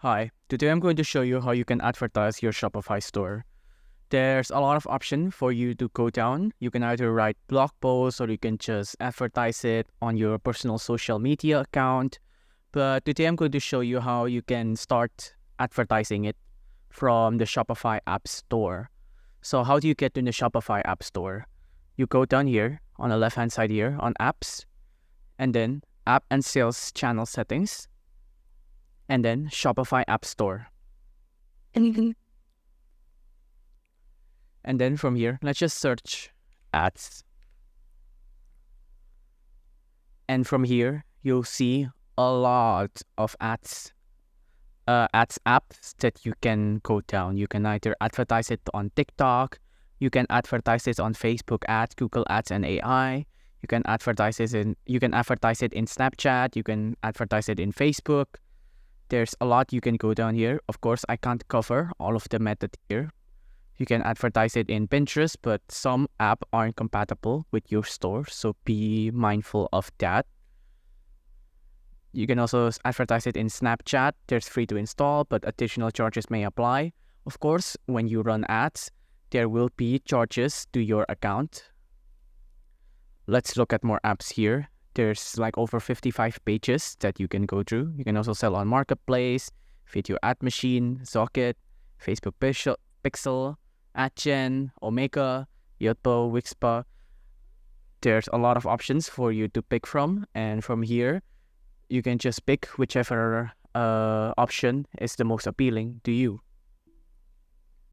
Hi, today I'm going to show you how you can advertise your Shopify store. There's a lot of option for you to go down. You can either write blog posts or you can just advertise it on your personal social media account. But today I'm going to show you how you can start advertising it from the Shopify App Store. So how do you get to the Shopify App Store? You go down here on the left-hand side here on Apps, and then App and Sales Channel Settings, and then Shopify App Store. And then from here, let's just search ads. And from here, you'll see a lot of ads apps that you can go down. You can either advertise it on TikTok, you can advertise it on Facebook ads, Google ads, and AI. You can advertise it in Snapchat, you can advertise it in Facebook. There's a lot you can go down here. Of course, I can't cover all of the method here. You can advertise it in Pinterest, but some apps aren't compatible with your store, so be mindful of that. You can also advertise it in Snapchat. There's free to install, but additional charges may apply. Of course, when you run ads, there will be charges to your account. Let's look at more apps here. There's like over 55 pages that you can go through. You can also sell on Marketplace, Video Ad Machine, Socket, Facebook Pixel, AdGen, Omega, Yotpo, Wixpa. There's a lot of options for you to pick from, and from here, you can just pick whichever option is the most appealing to you.